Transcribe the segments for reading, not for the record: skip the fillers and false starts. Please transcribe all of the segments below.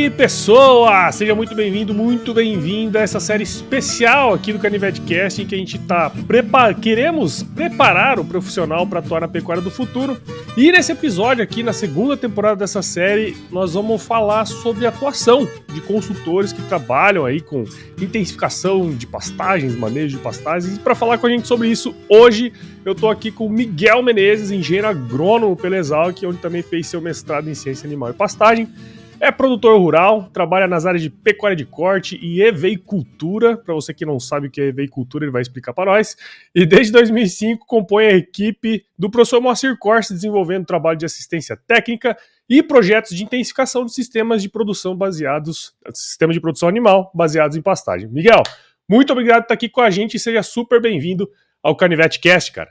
aí, pessoa! Seja muito bem-vindo, muito bem-vinda a essa série especial aqui do CanivetCast, em que a gente queremos preparar o profissional para atuar na pecuária do futuro. E nesse episódio aqui, na segunda temporada dessa série, nós vamos falar sobre a atuação de consultores que trabalham aí com intensificação de pastagens, manejo de pastagens. E para falar com a gente sobre isso, hoje eu estou aqui com o Miguel Menezes, engenheiro agrônomo pela Exalc, onde também fez seu mestrado em ciência animal e pastagem. É produtor rural, trabalha nas áreas de pecuária de corte e eveicultura. Para você que não sabe o que é eveicultura, ele vai explicar para nós. E desde 2005 compõe a equipe do professor Moacir Corse, desenvolvendo trabalho de assistência técnica e projetos de intensificação de sistemas de produção animal baseados em pastagem. Miguel, muito obrigado por estar aqui com a gente e seja super bem-vindo ao CanivetCast, cara.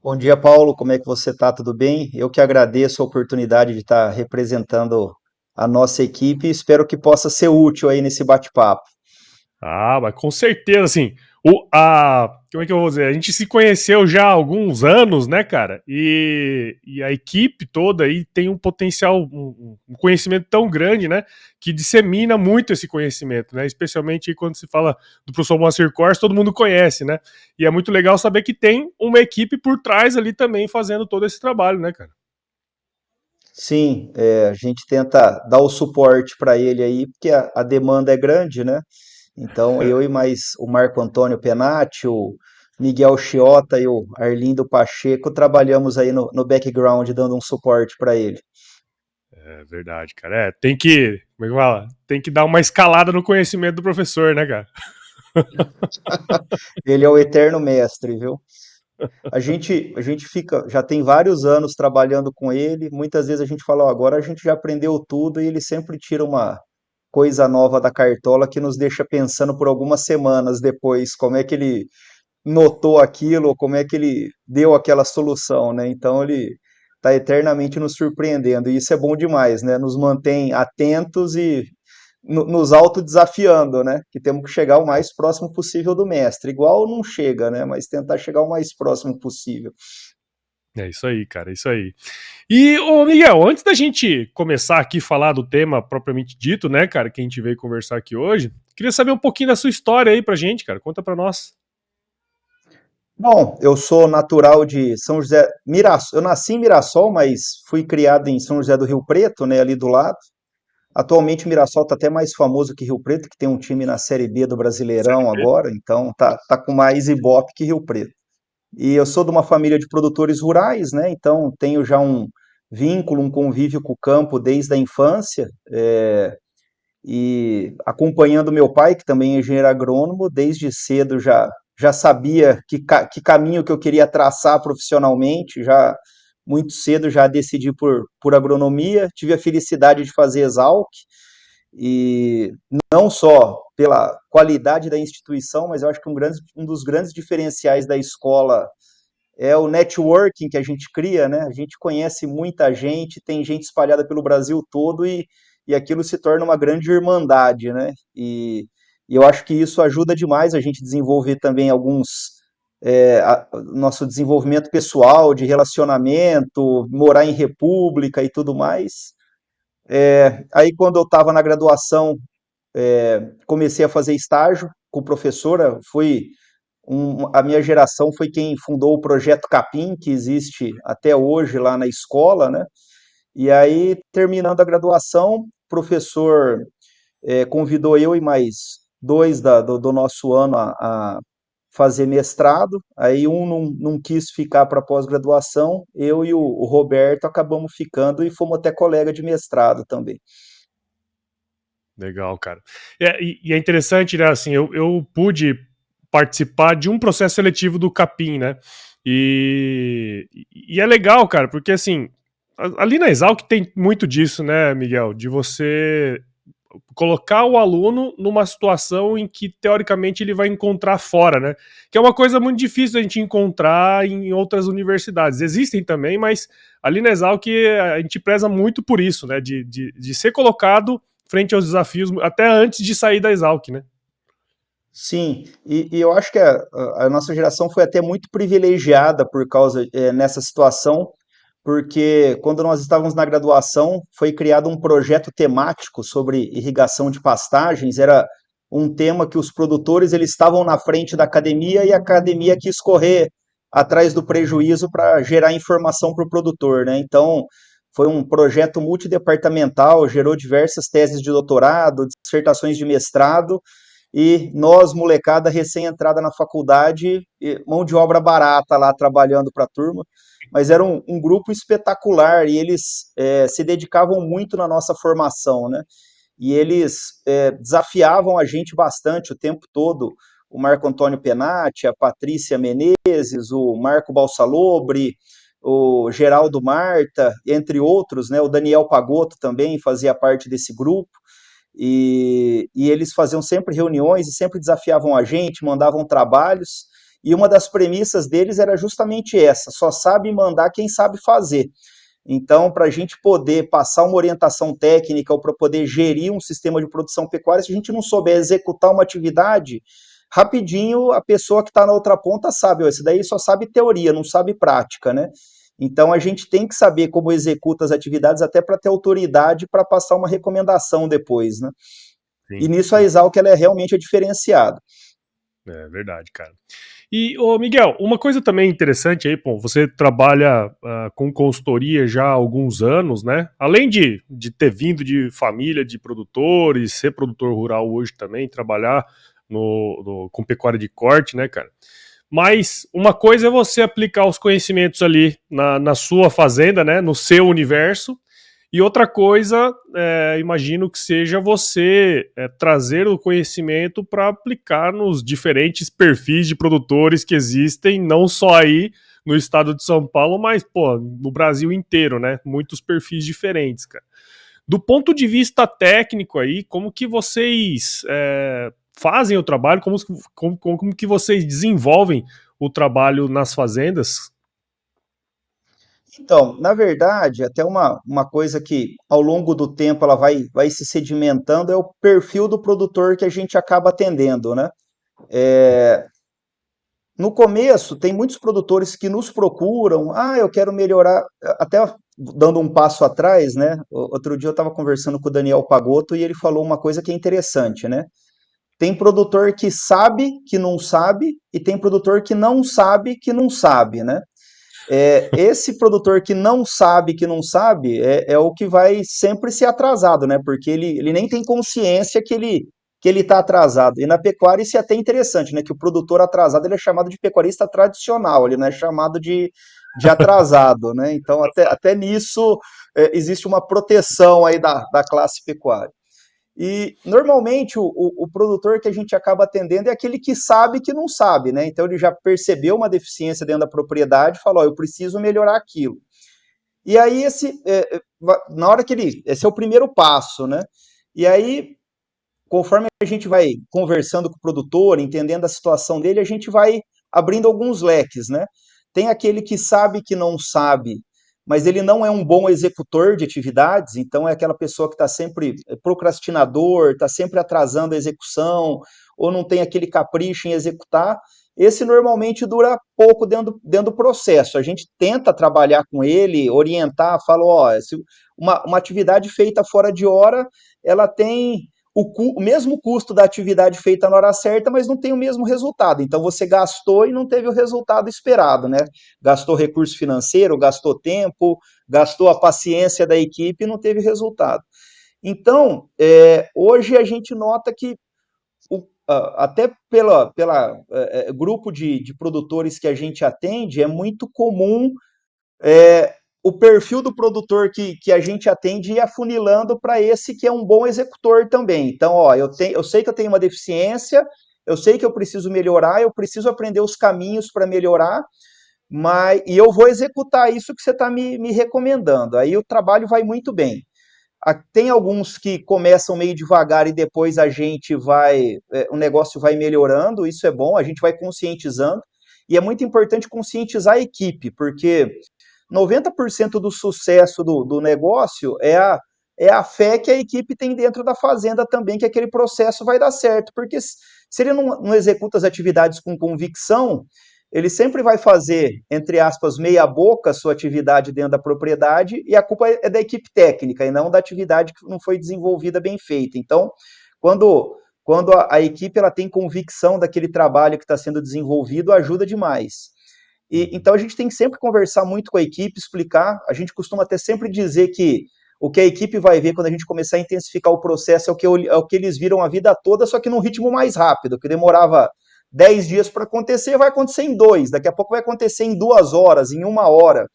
Bom dia, Paulo. Como é que você está? Tudo bem? Eu que agradeço a oportunidade de estar representando a nossa equipe e espero que possa ser útil aí nesse bate-papo. Ah, mas com certeza, assim, como é que eu vou dizer? A gente se conheceu já há alguns anos, né, cara? E a equipe toda aí tem um potencial, um conhecimento tão grande, né? Que dissemina muito esse conhecimento, né? Especialmente quando se fala do professor Moacir Corse, todo mundo conhece, né? E é muito legal saber que tem uma equipe por trás ali também fazendo todo esse trabalho, né, cara? Sim, a gente tenta dar o suporte para ele aí, porque a demanda é grande, né? Então, eu e mais o Marco Antônio Penati, o Miguel Chiota e o Arlindo Pacheco trabalhamos aí no background, dando um suporte para ele. É verdade, cara. Tem que, como é que fala? Tem que dar uma escalada no conhecimento do professor, né, cara? Ele é o eterno mestre, viu? A gente fica, já tem vários anos trabalhando com ele. Muitas vezes a gente fala, ó, agora a gente já aprendeu tudo e ele sempre tira uma coisa nova da cartola que nos deixa pensando por algumas semanas depois como é que ele notou aquilo, como é que ele deu aquela solução, né? Então ele está eternamente nos surpreendendo e isso é bom demais, né? Nos mantém atentos e nos autodesafiando, né? Que temos que chegar o mais próximo possível do mestre. Igual não chega, né? Mas tentar chegar o mais próximo possível. É isso aí, cara, é isso aí. E, ô Miguel, antes da gente começar aqui a falar do tema propriamente dito, né, cara, que a gente veio conversar aqui hoje, queria saber um pouquinho da sua história aí pra gente, cara. Conta pra nós. Bom, eu sou natural de São José, Mirassol. Eu nasci em Mirassol, mas fui criado em São José do Rio Preto, né, ali do lado. Atualmente Mirassol está até mais famoso que Rio Preto, que tem um time na Série B do Série Brasileirão B? agora, então tá com mais ibope que Rio Preto. E eu sou de uma família de produtores rurais, né? Então tenho já um vínculo, um convívio com o campo desde a infância, e acompanhando meu pai, que também é engenheiro agrônomo, desde cedo já sabia que caminho que eu queria traçar profissionalmente, já muito cedo já decidi por agronomia, tive a felicidade de fazer Exalc, e não só pela qualidade da instituição, mas eu acho que um dos grandes diferenciais da escola é o networking que a gente cria, né? A gente conhece muita gente, tem gente espalhada pelo Brasil todo e aquilo se torna uma grande irmandade, né? E eu acho que isso ajuda demais a gente desenvolver também nosso desenvolvimento pessoal, de relacionamento, morar em república e tudo mais. Aí quando eu estava na graduação, comecei a fazer estágio com professora, a minha geração foi quem fundou o projeto Capim, que existe até hoje lá na escola, né? E aí, terminando a graduação, o professor convidou eu e mais dois do nosso ano a fazer mestrado, aí um não quis ficar para pós-graduação, eu e o Roberto acabamos ficando e fomos até colega de mestrado também. Legal, cara. E é interessante, né? Assim, eu pude participar de um processo seletivo do Capim, né? E é legal, cara, porque assim, ali na Exalc tem muito disso, né, Miguel? De você colocar o aluno numa situação em que, teoricamente, ele vai encontrar fora, né? Que é uma coisa muito difícil a gente encontrar em outras universidades. Existem também, mas ali na Exalc a gente preza muito por isso, né? De ser colocado frente aos desafios até antes de sair da Exalc, né? Sim, e eu acho que a nossa geração foi até muito privilegiada por causa nessa situação, porque quando nós estávamos na graduação, foi criado um projeto temático sobre irrigação de pastagens, era um tema que os produtores eles estavam na frente da academia e a academia quis correr atrás do prejuízo para gerar informação para o produtor, né? Então, foi um projeto multidepartamental, gerou diversas teses de doutorado, dissertações de mestrado, e nós, molecada recém-entrada na faculdade, mão de obra barata lá trabalhando para a turma, mas era um grupo espetacular e eles se dedicavam muito na nossa formação, né? E eles desafiavam a gente bastante o tempo todo. O Marco Antônio Penati, a Patrícia Menezes, o Marco Balsalobre, o Geraldo Marta, entre outros, né? O Daniel Pagotto também fazia parte desse grupo. E eles faziam sempre reuniões e sempre desafiavam a gente, mandavam trabalhos, e uma das premissas deles era justamente essa: só sabe mandar quem sabe fazer. Então, para a gente poder passar uma orientação técnica ou para poder gerir um sistema de produção pecuária, se a gente não souber executar uma atividade, rapidinho a pessoa que está na outra ponta sabe, ó, esse daí só sabe teoria, não sabe prática, né? Então a gente tem que saber como executa as atividades até para ter autoridade para passar uma recomendação depois, né? E Sim, nisso a sim. Exalc ela é realmente diferenciada. É verdade, cara. E, ô Miguel, uma coisa também interessante aí, pô, você trabalha com consultoria já há alguns anos, né? Além de ter vindo de família de produtores, ser produtor rural hoje também, trabalhar com pecuária de corte, né, cara? Mas uma coisa é você aplicar os conhecimentos ali na sua fazenda, né, no seu universo, e outra coisa, imagino que seja você trazer o conhecimento para aplicar nos diferentes perfis de produtores que existem, não só aí no estado de São Paulo, mas pô, no Brasil inteiro, né? Muitos perfis diferentes, cara. Do ponto de vista técnico aí, como que vocês fazem o trabalho, como que vocês desenvolvem o trabalho nas fazendas? Então, na verdade, até uma coisa que ao longo do tempo ela vai se sedimentando é o perfil do produtor que a gente acaba atendendo, né? No começo, tem muitos produtores que nos procuram, eu quero melhorar, até dando um passo atrás, né? Outro dia eu estava conversando com o Daniel Pagotto e ele falou uma coisa que é interessante, né? Tem produtor que não sabe, e tem produtor que não sabe, né? Esse produtor que não sabe, é o que vai sempre ser atrasado, né? Porque ele nem tem consciência que ele está atrasado. E na pecuária isso é até interessante, né? Que o produtor atrasado ele é chamado de pecuarista tradicional, ele não é chamado de atrasado, né? Então até nisso existe uma proteção aí da classe pecuária. E normalmente o produtor que a gente acaba atendendo é aquele que sabe que não sabe, né? Então ele já percebeu uma deficiência dentro da propriedade e falou: eu preciso melhorar aquilo. E aí na hora que esse é o primeiro passo, né? E aí, conforme a gente vai conversando com o produtor, entendendo a situação dele, a gente vai abrindo alguns leques, né? Tem aquele que sabe que não sabe, mas ele não é um bom executor de atividades, então é aquela pessoa que está sempre procrastinador, está sempre atrasando a execução, ou não tem aquele capricho em executar. Esse normalmente dura pouco dentro do processo. A gente tenta trabalhar com ele, orientar, fala, ó, uma atividade feita fora de hora, ela tem o mesmo custo da atividade feita na hora certa, mas não tem o mesmo resultado. Então você gastou e não teve o resultado esperado, né? Gastou recurso financeiro, gastou tempo, gastou a paciência da equipe e não teve resultado. Então, hoje a gente nota que até pela grupo de produtores que a gente atende, é muito comum o perfil do produtor que a gente atende ir afunilando para esse que é um bom executor também. Então, ó, eu sei que eu tenho uma deficiência, eu sei que eu preciso melhorar, eu preciso aprender os caminhos para melhorar, e eu vou executar isso que você está me recomendando. Aí o trabalho vai muito bem. Tem alguns que começam meio devagar e depois o negócio vai melhorando, isso é bom, a gente vai conscientizando, e é muito importante conscientizar a equipe, porque 90% do sucesso do negócio é a fé que a equipe tem dentro da fazenda também, que aquele processo vai dar certo. Porque se ele não executa as atividades com convicção, ele sempre vai fazer, entre aspas, meia boca a sua atividade dentro da propriedade e a culpa é da equipe técnica e não da atividade que não foi desenvolvida bem feita. Então, quando a equipe ela tem convicção daquele trabalho que está sendo desenvolvido, ajuda demais. Então a gente tem que sempre conversar muito com a equipe, explicar. A gente costuma até sempre dizer que o que a equipe vai ver quando a gente começar a intensificar o processo é o que eles viram a vida toda, só que num ritmo mais rápido, que demorava 10 dias para acontecer, vai acontecer em 2, daqui a pouco vai acontecer em 2 horas, em 1 hora.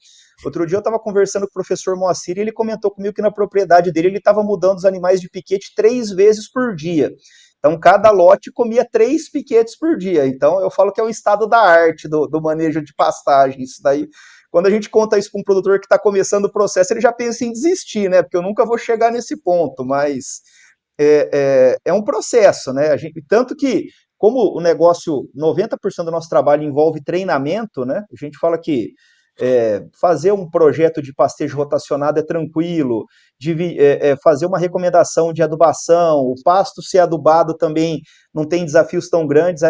Outro dia eu estava conversando com o professor Moacir e ele comentou comigo que na propriedade dele ele estava mudando os animais de piquete 3 vezes por dia. Então, cada lote comia 3 piquetes por dia. Então, eu falo que é o estado da arte do manejo de pastagem. Isso daí, quando a gente conta isso para um produtor que está começando o processo, ele já pensa em desistir, né? Porque eu nunca vou chegar nesse ponto, mas é um processo, né? Tanto que, como o negócio, 90% do nosso trabalho envolve treinamento, né? A gente fala que fazer um projeto de pastejo rotacionado é tranquilo, fazer uma recomendação de adubação, o pasto ser adubado também não tem desafios tão grandes,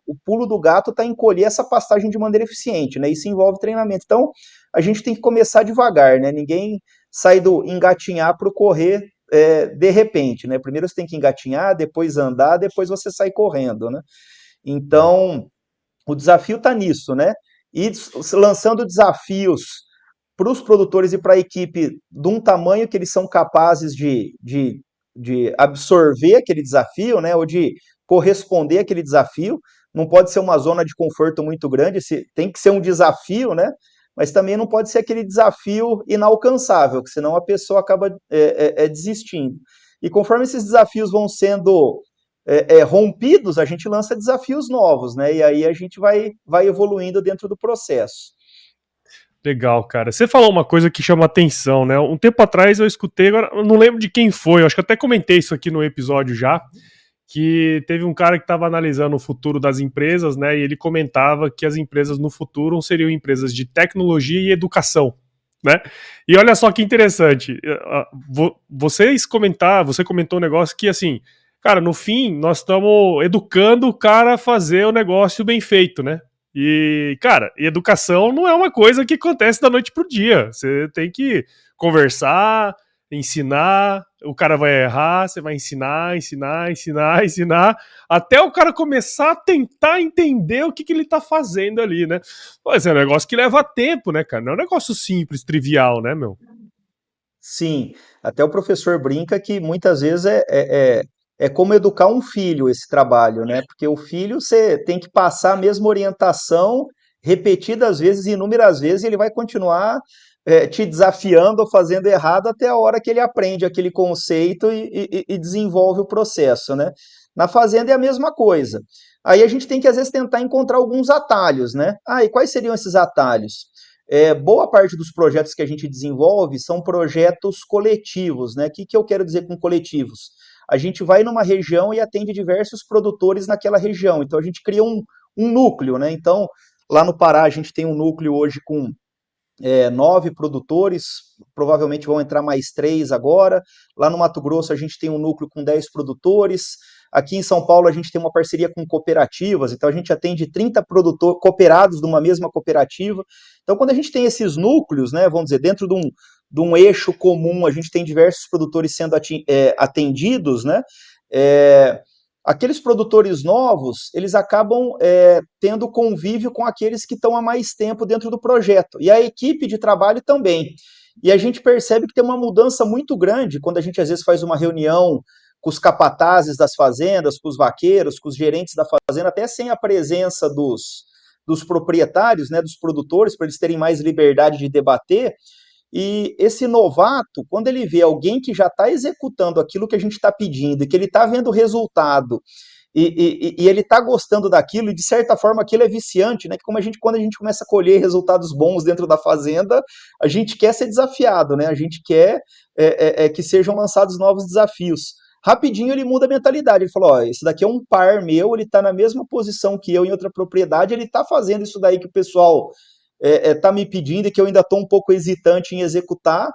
o pulo do gato está em colher essa pastagem de maneira eficiente, né? Isso envolve treinamento. Então, a gente tem que começar devagar, né? Ninguém sai do engatinhar para o correr de repente, né? Primeiro você tem que engatinhar, depois andar, depois você sai correndo, né? Então, o desafio está nisso, né? E lançando desafios para os produtores e para a equipe de um tamanho que eles são capazes de absorver aquele desafio, né? Ou de corresponder àquele desafio. Não pode ser uma zona de conforto muito grande, tem que ser um desafio, né? Mas também não pode ser aquele desafio inalcançável, que senão a pessoa acaba desistindo. E conforme esses desafios vão sendo rompidos, a gente lança desafios novos, né? E aí a gente vai evoluindo dentro do processo. Legal, cara. Você falou uma coisa que chama atenção, né? Um tempo atrás eu escutei, agora eu não lembro de quem foi, eu acho que até comentei isso aqui no episódio já, que teve um cara que estava analisando o futuro das empresas, né? E ele comentava que as empresas no futuro seriam empresas de tecnologia e educação, né? E olha só que interessante. Você comentou um negócio que, assim, cara, no fim, nós estamos educando o cara a fazer o negócio bem feito, né? E, cara, educação não é uma coisa que acontece da noite pro dia. Você tem que conversar, ensinar, o cara vai errar, você vai ensinar, até o cara começar a tentar entender o que ele tá fazendo ali, né? Mas é um negócio que leva tempo, né, cara? Não é um negócio simples, trivial, né, meu? Sim, até o professor brinca que muitas vezes é como educar um filho esse trabalho, né? Porque o filho você tem que passar a mesma orientação repetidas vezes, inúmeras vezes, e ele vai continuar te desafiando ou fazendo errado até a hora que ele aprende aquele conceito e desenvolve o processo, né? Na fazenda é a mesma coisa. Aí a gente tem que, às vezes, tentar encontrar alguns atalhos, né? Ah, e quais seriam esses atalhos? Boa parte dos projetos que a gente desenvolve são projetos coletivos, né? O que eu quero dizer com coletivos? A gente vai numa região e atende diversos produtores naquela região, então a gente cria um núcleo, né? Então, lá no Pará a gente tem um núcleo hoje com 9 produtores, provavelmente vão entrar mais 3 agora. Lá no Mato Grosso a gente tem um núcleo com 10 produtores. Aqui em São Paulo a gente tem uma parceria com cooperativas, então a gente atende 30 produtores cooperados de uma mesma cooperativa. Então quando a gente tem esses núcleos, né, vamos dizer, dentro de um eixo comum, a gente tem diversos produtores sendo atendidos, né, aqueles produtores novos, eles acabam tendo convívio com aqueles que estão há mais tempo dentro do projeto. E a equipe de trabalho também. E a gente percebe que tem uma mudança muito grande quando a gente às vezes faz uma reunião com os capatazes das fazendas, com os vaqueiros, com os gerentes da fazenda, até sem a presença dos proprietários, né, dos produtores, para eles terem mais liberdade de debater. E esse novato, quando ele vê alguém que já está executando aquilo que a gente está pedindo, e que ele está vendo o resultado, e ele está gostando daquilo, e de certa forma aquilo é viciante, né? Que quando a gente começa a colher resultados bons dentro da fazenda, a gente quer ser desafiado, né? A gente quer que sejam lançados novos desafios. Rapidinho ele muda a mentalidade, ele falou, ó, esse daqui é um par meu, ele está na mesma posição que eu em outra propriedade, ele está fazendo isso daí que o pessoal tá me pedindo e que eu ainda estou um pouco hesitante em executar,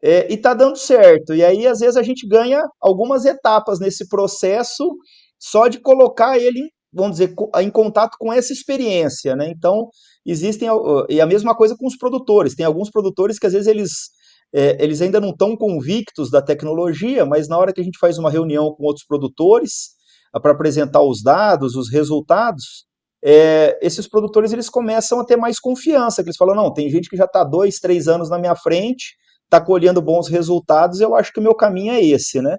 e está dando certo. E aí, às vezes, a gente ganha algumas etapas nesse processo só de colocar ele vamos dizer, em contato com essa experiência, né? Então, existem, e a mesma coisa com os produtores, tem alguns produtores que às vezes eles ainda não estão convictos da tecnologia, mas na hora que a gente faz uma reunião com outros produtores para apresentar os dados, os resultados, esses produtores eles começam a ter mais confiança, que eles falam, não, tem gente que já está 2, 3 anos na minha frente, está colhendo bons resultados, eu acho que o meu caminho é esse, né?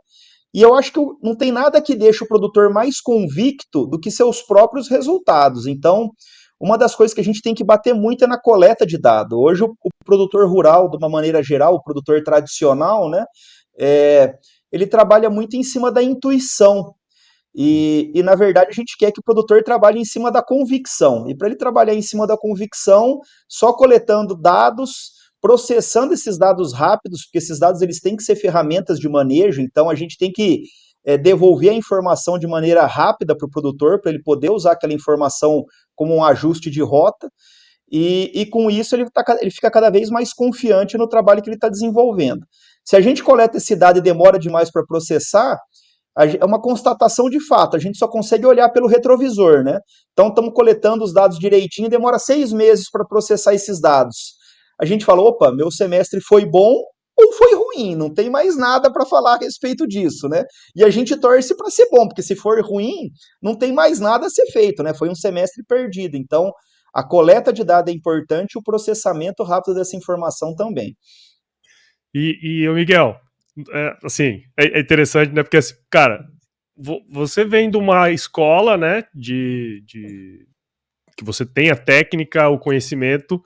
E eu acho que não tem nada que deixe o produtor mais convicto do que seus próprios resultados. Então, uma das coisas que a gente tem que bater muito é na coleta de dados. Hoje, o produtor rural, de uma maneira geral, o produtor tradicional, né, é, ele trabalha muito em cima da intuição. Na verdade, a gente quer que o produtor trabalhe em cima da convicção. E para ele trabalhar em cima da convicção, só coletando dados, processando esses dados rápidos, porque esses dados eles têm que ser ferramentas de manejo, então a gente tem que devolver a informação de maneira rápida para o produtor, para ele poder usar aquela informação como um ajuste de rota, e com isso ele fica cada vez mais confiante no trabalho que ele está desenvolvendo. Se a gente coleta esse dado e demora demais para processar, é uma constatação de fato, a gente só consegue olhar pelo retrovisor, né? Então estamos coletando os dados direitinho, demora 6 meses para processar esses dados. A gente fala, opa, meu semestre foi bom ou foi ruim, não tem mais nada para falar a respeito disso, né? E a gente torce para ser bom, porque se for ruim, não tem mais nada a ser feito, né? Foi um semestre perdido. Então, a coleta de dados é importante, o processamento rápido dessa informação também. E Miguel, assim, é interessante, né? Porque, assim, cara, você vem de uma escola, né? Que você tem a técnica, o conhecimento,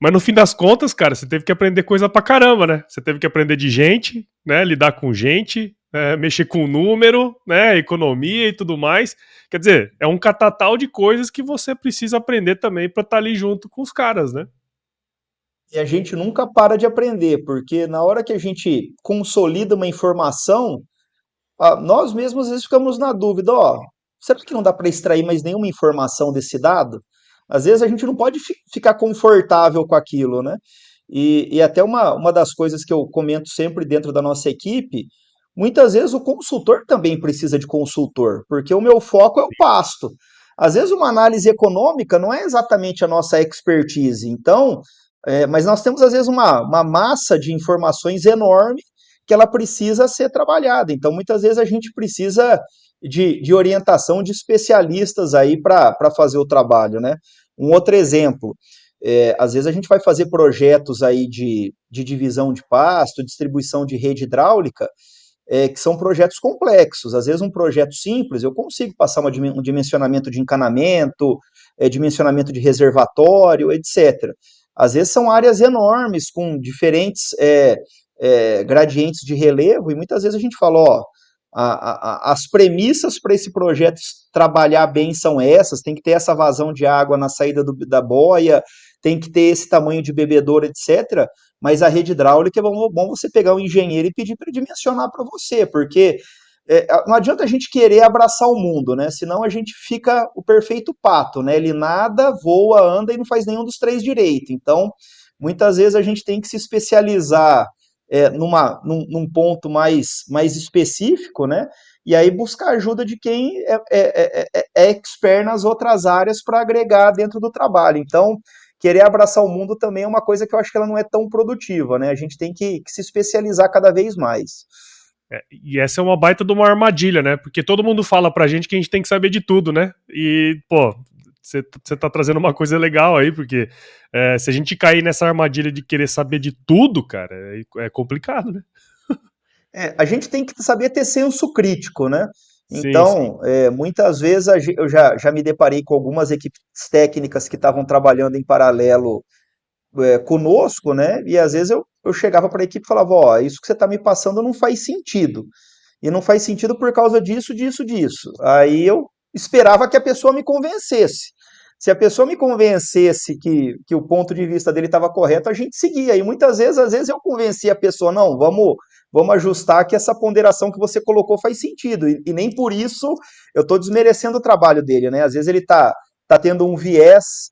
mas no fim das contas, cara, você teve que aprender coisa pra caramba, né? Você teve que aprender de gente, né? Lidar com gente, mexer com número, né? Economia e tudo mais. Quer dizer, é um catatal de coisas que você precisa aprender também pra estar ali junto com os caras, né? E a gente nunca para de aprender, porque na hora que a gente consolida uma informação, nós mesmos às vezes ficamos na dúvida, ó, será que não dá para extrair mais nenhuma informação desse dado? Às vezes a gente não pode ficar confortável com aquilo, né? E até uma das coisas que eu comento sempre dentro da nossa equipe, muitas vezes o consultor também precisa de consultor, porque o meu foco é o pasto. Às vezes uma análise econômica não é exatamente a nossa expertise, então, mas nós temos às vezes uma massa de informações enorme que ela precisa ser trabalhada. Então, muitas vezes a gente precisa de orientação de especialistas aí para fazer o trabalho, né? Um outro exemplo, às vezes a gente vai fazer projetos aí de divisão de pasto, distribuição de rede hidráulica, que são projetos complexos. Às vezes um projeto simples, eu consigo passar um dimensionamento de encanamento, dimensionamento de reservatório, etc. Às vezes são áreas enormes, com diferentes gradientes de relevo, e muitas vezes a gente fala, ó, as premissas para esse projeto trabalhar bem são essas, tem que ter essa vazão de água na saída da boia, tem que ter esse tamanho de bebedouro, etc. Mas a rede hidráulica é bom você pegar um engenheiro e pedir para ele dimensionar para você, porque não adianta a gente querer abraçar o mundo, né? Senão a gente fica o perfeito pato, né? Ele nada, voa, anda e não faz nenhum dos três direito. Então, muitas vezes a gente tem que se especializar num ponto mais específico, né? E aí buscar ajuda de quem é expert nas outras áreas para agregar dentro do trabalho. Então, querer abraçar o mundo também é uma coisa que eu acho que ela não é tão produtiva, né? A gente tem que se especializar cada vez mais. E essa é uma baita de uma armadilha, né? Porque todo mundo fala pra gente que a gente tem que saber de tudo, né? E, pô, você tá trazendo uma coisa legal aí, porque se a gente cair nessa armadilha de querer saber de tudo, cara, é complicado, né? A gente tem que saber ter senso crítico, né? Sim, sim. Então, muitas vezes eu já me deparei com algumas equipes técnicas que estavam trabalhando em paralelo conosco, né? E às vezes eu chegava para a equipe e falava, ó, isso que você está me passando não faz sentido. E não faz sentido por causa disso, disso, disso. Aí eu esperava que a pessoa me convencesse. Se a pessoa me convencesse que o ponto de vista dele estava correto, a gente seguia. E muitas vezes, às vezes, eu convencia a pessoa, não, vamos ajustar que essa ponderação que você colocou faz sentido. E nem por isso eu estou desmerecendo o trabalho dele, né? Às vezes ele tá tendo um viés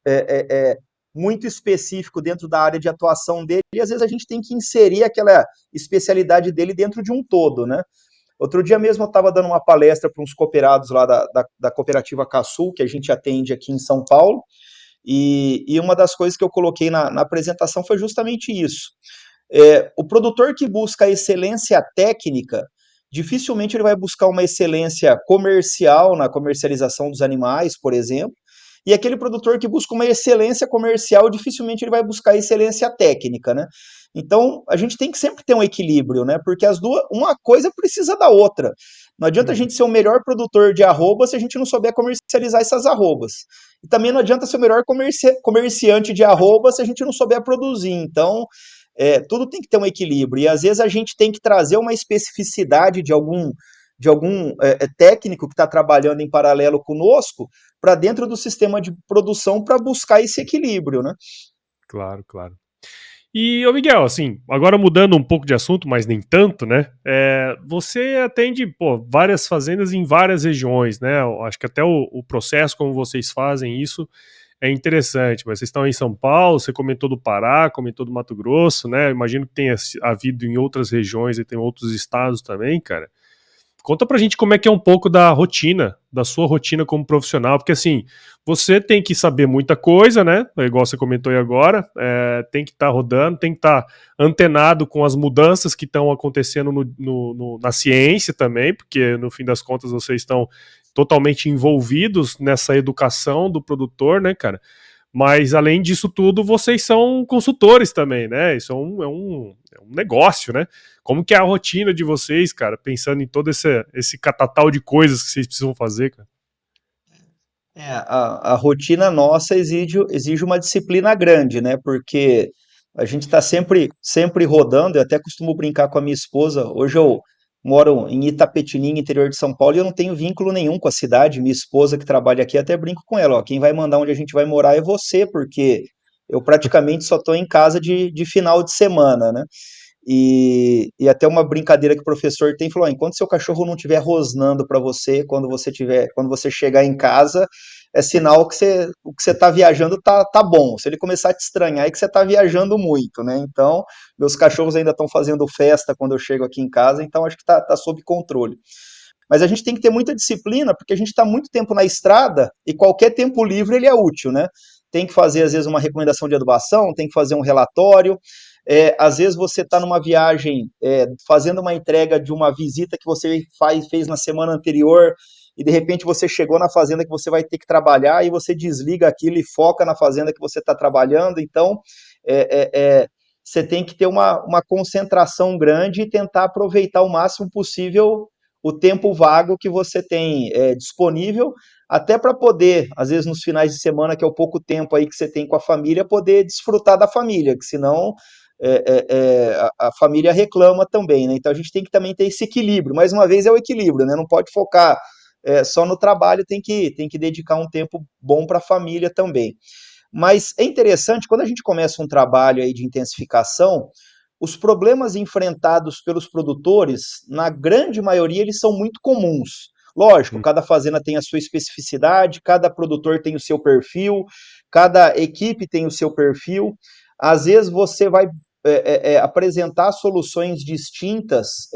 muito específico dentro da área de atuação dele, e às vezes a gente tem que inserir aquela especialidade dele dentro de um todo, né? Outro dia mesmo eu estava dando uma palestra para uns cooperados lá da cooperativa Casul, que a gente atende aqui em São Paulo, e uma das coisas que eu coloquei na apresentação foi justamente isso. O produtor que busca a excelência técnica, dificilmente ele vai buscar uma excelência comercial na comercialização dos animais, por exemplo, e aquele produtor que busca uma excelência comercial, dificilmente ele vai buscar excelência técnica, né? Então, a gente tem que sempre ter um equilíbrio, né? Porque as duas, uma coisa precisa da outra. Não adianta a Uhum. gente ser o melhor produtor de arroba se a gente não souber comercializar essas arrobas. E também não adianta ser o melhor comerciante de arroba se a gente não souber produzir. Então, tudo tem que ter um equilíbrio. E às vezes a gente tem que trazer uma especificidade de algum técnico que está trabalhando em paralelo conosco para dentro do sistema de produção para buscar esse equilíbrio, né? Claro, claro. E, ô Miguel, assim, agora mudando um pouco de assunto, mas nem tanto, né? Você atende, pô, várias fazendas em várias regiões, né? Eu acho que até o processo como vocês fazem isso é interessante, mas vocês estão em São Paulo, você comentou do Pará, comentou do Mato Grosso, né? Eu imagino que tenha havido em outras regiões e tem outros estados também, cara. Conta pra gente como é que é um pouco da rotina, da sua rotina como profissional, porque assim, você tem que saber muita coisa, né? Igual você comentou aí agora, tem que estar rodando, tem que estar antenado com as mudanças que estão acontecendo na ciência também, porque no fim das contas vocês estão totalmente envolvidos nessa educação do produtor, né, cara? Mas além disso tudo, vocês são consultores também, né? Isso é um negócio, né? Como que é a rotina de vocês, cara, pensando em todo esse catatal de coisas que vocês precisam fazer, cara? A rotina nossa exige uma disciplina grande, né? Porque a gente está sempre rodando. Eu até costumo brincar com a minha esposa. Hoje eu moro em Itapetininga, interior de São Paulo, e eu não tenho vínculo nenhum com a cidade. Minha esposa que trabalha aqui, até brinco com ela, ó, quem vai mandar onde a gente vai morar é você, porque eu praticamente só estou em casa de final de semana, né? E até uma brincadeira que o professor tem, falou: enquanto seu cachorro não estiver rosnando para você, quando você chegar em casa, é sinal que o que você está viajando tá bom. Se ele começar a te estranhar, é que você está viajando muito, né? Então, meus cachorros ainda estão fazendo festa quando eu chego aqui em casa, então acho que tá sob controle. Mas a gente tem que ter muita disciplina, porque a gente está muito tempo na estrada e qualquer tempo livre ele é útil, né? Tem que fazer, às vezes, uma recomendação de adubação, tem que fazer um relatório. Às vezes você está numa viagem, fazendo uma entrega de uma visita que você fez na semana anterior, e de repente você chegou na fazenda que você vai ter que trabalhar e você desliga aquilo e foca na fazenda que você está trabalhando. Então, você tem que ter uma concentração grande e tentar aproveitar o máximo possível o tempo vago que você tem disponível, até para poder, às vezes nos finais de semana, que é o pouco tempo aí que você tem com a família, poder desfrutar da família, que senão a família reclama também, né? Então a gente tem que também ter esse equilíbrio. Mais uma vez é o equilíbrio, né? Não pode focar só no trabalho, tem que dedicar um tempo bom para a família também. Mas é interessante, quando a gente começa um trabalho aí de intensificação, os problemas enfrentados pelos produtores, na grande maioria, eles são muito comuns. Lógico, Hum. cada fazenda tem a sua especificidade, cada produtor tem o seu perfil, cada equipe tem o seu perfil. Às vezes você vai apresentar soluções distintas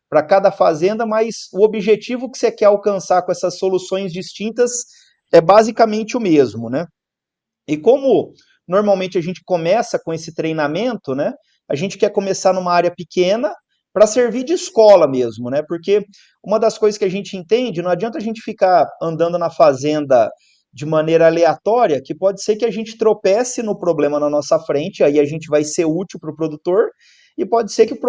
para cada fazenda, mas o objetivo que você quer alcançar com essas soluções distintas é basicamente o mesmo, né? E como normalmente a gente começa com esse treinamento, né? A gente quer começar numa área pequena para servir de escola mesmo, né? Porque uma das coisas que a gente entende, não adianta a gente ficar andando na fazenda de maneira aleatória, que pode ser que a gente tropece no problema na nossa frente, aí a gente vai ser útil para o produtor, e pode ser que o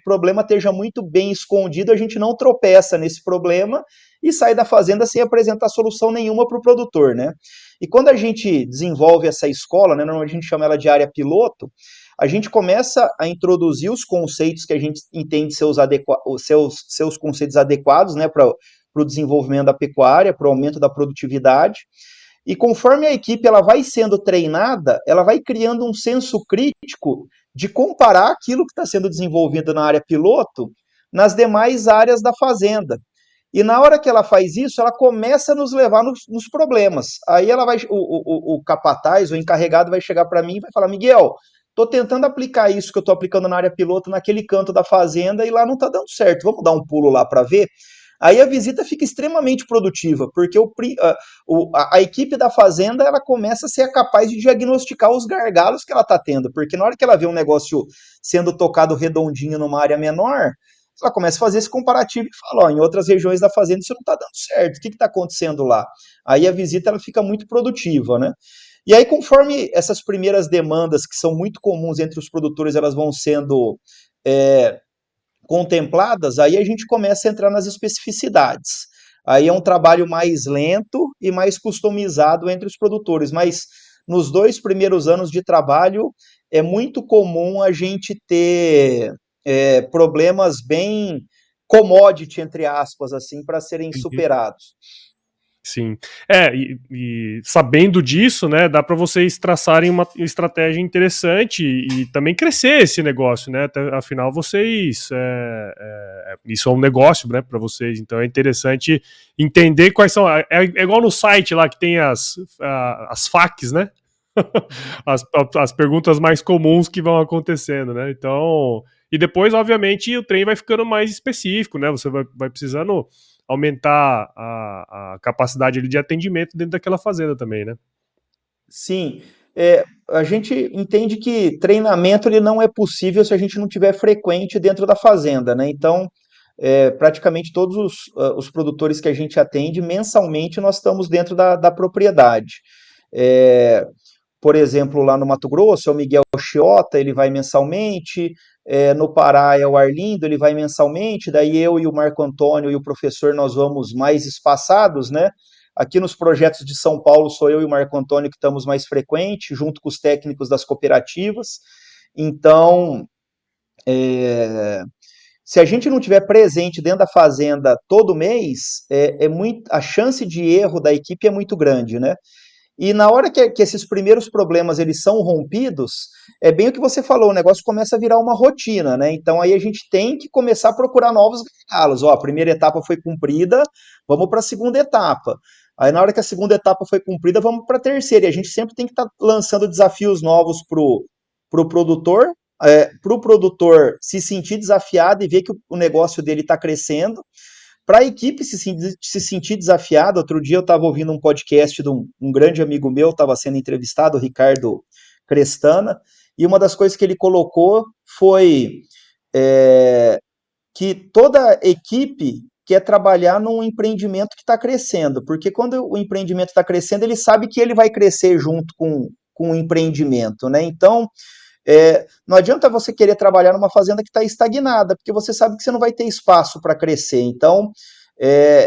problema esteja muito bem escondido, a gente não tropeça nesse problema e sai da fazenda sem apresentar solução nenhuma para o produtor, né? E quando a gente desenvolve essa escola, né, normalmente a gente chama ela de área piloto, a gente começa a introduzir os conceitos que a gente entende ser os seus conceitos adequados, né, para o desenvolvimento da pecuária, para o aumento da produtividade. E conforme a equipe ela vai sendo treinada, ela vai criando um senso crítico de comparar aquilo que está sendo desenvolvido na área piloto nas demais áreas da fazenda. E na hora que ela faz isso, ela começa a nos levar nos problemas. Aí ela vai, o capataz, o encarregado vai chegar para mim e vai falar: Miguel, estou tentando aplicar isso que eu estou aplicando na área piloto naquele canto da fazenda e lá não está dando certo. Vamos dar um pulo lá para ver? Aí a visita fica extremamente produtiva, porque a equipe da fazenda ela começa a ser capaz de diagnosticar os gargalos que ela está tendo, porque na hora que ela vê um negócio sendo tocado redondinho numa área menor, ela começa a fazer esse comparativo e fala, ó, em outras regiões da fazenda isso não está dando certo, o que está acontecendo lá? Aí a visita ela fica muito produtiva, né? E aí, conforme essas primeiras demandas, que são muito comuns entre os produtores, elas vão sendo é, contempladas, aí a gente começa a entrar nas especificidades. Aí é um trabalho mais lento e mais customizado entre os produtores, mas nos 2 primeiros anos de trabalho é muito comum a gente ter problemas bem commodity, entre aspas, assim, para serem Uhum. superados. Sim. E sabendo disso, né, dá para vocês traçarem uma estratégia interessante e também crescer esse negócio, né? Afinal, vocês. Isso é um negócio, né, para vocês. Então é interessante entender quais são. É igual no site lá que tem as FAQs, né? as, as perguntas mais comuns que vão acontecendo, né? Então. E depois, obviamente, o trem vai ficando mais específico, né? Você vai precisando aumentar a capacidade ali de atendimento dentro daquela fazenda também, né? Sim, a gente entende que treinamento ele não é possível se a gente não tiver frequente dentro da fazenda, né? Então, praticamente todos os produtores que a gente atende, mensalmente nós estamos dentro da propriedade. É, por exemplo, lá no Mato Grosso é o Miguel Chiota, ele vai mensalmente, no Pará é o Arlindo, ele vai mensalmente, daí eu e o Marco Antônio e o professor nós vamos mais espaçados, né? Aqui nos projetos de São Paulo sou eu e o Marco Antônio que estamos mais frequentes, junto com os técnicos das cooperativas. Então, se a gente não tiver presente dentro da fazenda todo mês, a chance de erro da equipe é muito grande, né? E na hora que esses primeiros problemas eles são rompidos, é bem o que você falou, o negócio começa a virar uma rotina, né? Então aí a gente tem que começar a procurar novos gargalos. Ó, a primeira etapa foi cumprida, vamos para a segunda etapa. Aí na hora que a segunda etapa foi cumprida, vamos para a terceira. E a gente sempre tem que estar lançando desafios novos pro produtor, para o produtor se sentir desafiado e ver que o negócio dele está crescendo. Para a equipe se sentir desafiada, outro dia eu estava ouvindo um podcast de um grande amigo meu, estava sendo entrevistado, o Ricardo Crestana, e uma das coisas que ele colocou foi que toda equipe quer trabalhar num empreendimento que está crescendo, porque quando o empreendimento está crescendo, ele sabe que ele vai crescer junto com o empreendimento, né? Então, não adianta você querer trabalhar numa fazenda que está estagnada, porque você sabe que você não vai ter espaço para crescer. Então,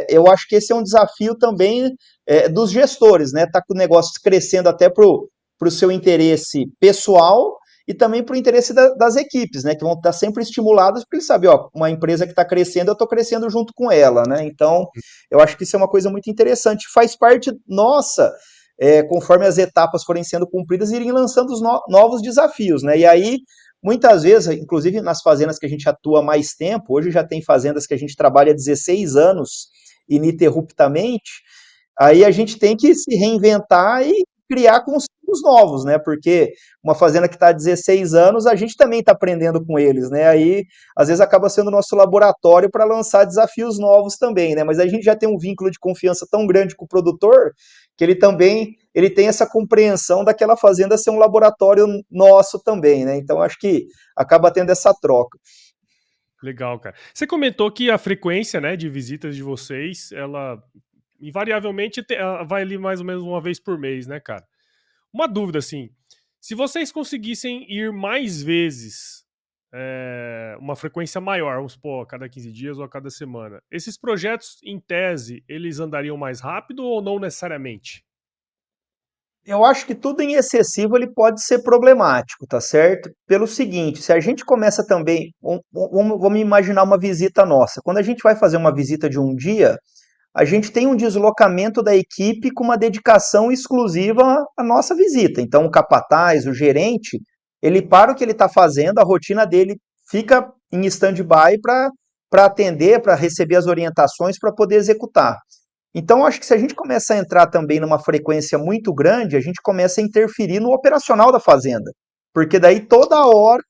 eu acho que esse é um desafio também dos gestores, né? Tá com o negócio crescendo até para o seu interesse pessoal e também para o interesse das equipes, né? Que vão estar sempre estimuladas, porque eles sabem, ó, uma empresa que está crescendo, eu estou crescendo junto com ela, né? Então, eu acho que isso é uma coisa muito interessante. Faz parte nossa conforme as etapas forem sendo cumpridas, irem lançando os novos desafios, né? E aí, muitas vezes, inclusive nas fazendas que a gente atua mais tempo, hoje já tem fazendas que a gente trabalha há 16 anos ininterruptamente, aí a gente tem que se reinventar e criar conceitos novos, né? Porque uma fazenda que está há 16 anos, a gente também está aprendendo com eles, né? Aí, às vezes, acaba sendo o nosso laboratório para lançar desafios novos também, né? Mas a gente já tem um vínculo de confiança tão grande com o produtor que ele tem essa compreensão daquela fazenda ser um laboratório nosso também, né? Então, acho que acaba tendo essa troca. Legal, cara. Você comentou que a frequência, né, de visitas de vocês, ela invariavelmente ela vai ali mais ou menos uma vez por mês, né, cara? Uma dúvida, assim, se vocês conseguissem ir mais vezes, uma frequência maior, vamos supor, a cada 15 dias ou a cada semana, esses projetos, em tese, eles andariam mais rápido ou não necessariamente? Eu acho que tudo em excessivo ele pode ser problemático, tá certo? Pelo seguinte, se a gente começa também, vamos imaginar uma visita nossa. Quando a gente vai fazer uma visita de um dia, a gente tem um deslocamento da equipe com uma dedicação exclusiva à nossa visita. Então, o capataz, o gerente, ele para o que ele está fazendo, a rotina dele fica em stand-by para atender, para receber as orientações, para poder executar. Então, acho que se a gente começa a entrar também numa frequência muito grande, a gente começa a interferir no operacional da fazenda. porque daí toda hora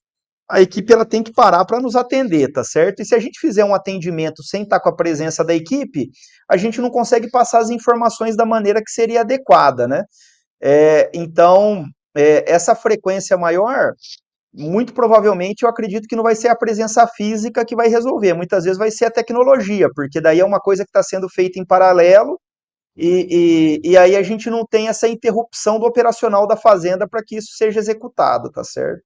a equipe ela tem que parar para nos atender, tá certo? E se a gente fizer um atendimento sem estar com a presença da equipe, a gente não consegue passar as informações da maneira que seria adequada, né? Então, essa frequência maior, muito provavelmente eu acredito que não vai ser a presença física que vai resolver, muitas vezes vai ser a tecnologia, porque daí é uma coisa que está sendo feita em paralelo e aí a gente não tem essa interrupção do operacional da fazenda para que isso seja executado, tá certo?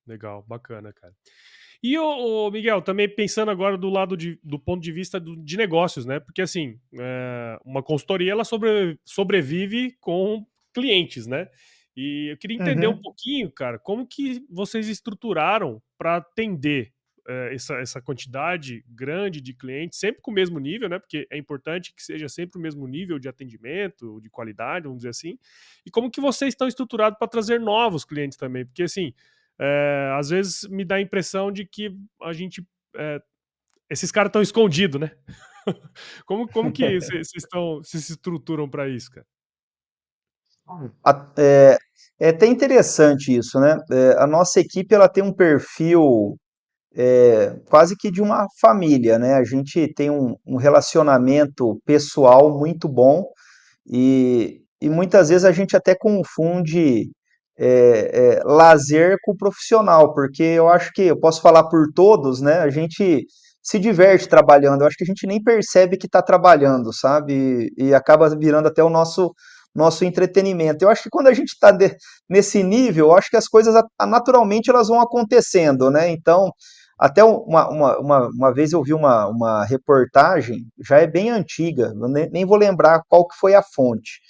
Legal, bacana, cara. E o Miguel, também pensando agora do lado do ponto de vista de negócios, né? Porque assim, uma consultoria ela sobrevive com clientes, né? E eu queria entender um Uhum. pouquinho, cara, como que vocês estruturaram para atender essa quantidade grande de clientes, sempre com o mesmo nível, né? Porque é importante que seja sempre o mesmo nível de atendimento, de qualidade, vamos dizer assim. E como que vocês estão estruturados para trazer novos clientes também? Porque assim, às vezes me dá a impressão de que a gente. é, esses caras estão escondidos, né? Como que vocês se estruturam para isso, cara? A- É, é até interessante isso, né? A nossa equipe ela tem um perfil quase que de uma família, né? A gente tem um relacionamento pessoal muito bom e muitas vezes a gente até confunde lazer com profissional, porque eu acho que eu posso falar por todos, né? A gente se diverte trabalhando, eu acho que a gente nem percebe que está trabalhando, sabe? E acaba virando até o nosso entretenimento. Eu acho que quando a gente está nesse nível, eu acho que as coisas naturalmente elas vão acontecendo, né? Então, até uma vez eu vi uma reportagem, já é bem antiga, eu nem vou lembrar qual que foi a fonte,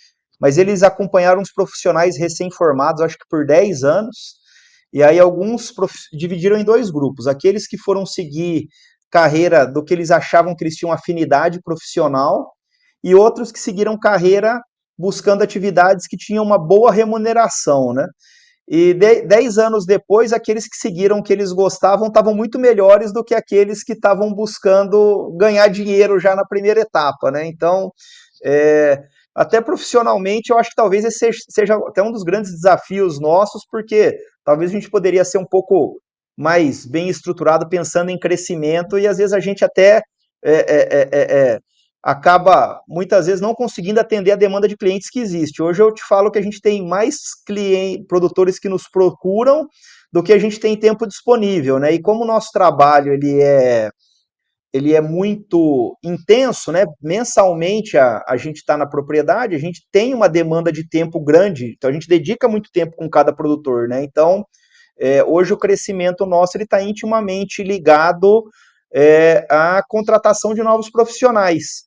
mas eles acompanharam os profissionais recém-formados, acho que por 10 anos, e aí alguns dividiram em dois grupos, aqueles que foram seguir carreira do que eles achavam que eles tinham afinidade profissional, e outros que seguiram carreira buscando atividades que tinham uma boa remuneração, né? E 10 anos depois, aqueles que seguiram o que eles gostavam estavam muito melhores do que aqueles que estavam buscando ganhar dinheiro já na primeira etapa, né? Então, é, até profissionalmente, eu acho que talvez esse seja até um dos grandes desafios nossos, porque talvez a gente poderia ser um pouco mais bem estruturado pensando em crescimento e às vezes a gente até é, é, é, é, acaba muitas vezes não conseguindo atender a demanda de clientes que existe. Hoje eu te falo que a gente tem mais produtores que nos procuram do que a gente tem tempo disponível, né? E como o nosso trabalho ele é muito intenso, né? Mensalmente a gente está na propriedade, a gente tem uma demanda de tempo grande, então a gente dedica muito tempo com cada produtor, né? Então hoje o crescimento nosso ele está intimamente ligado à contratação de novos profissionais.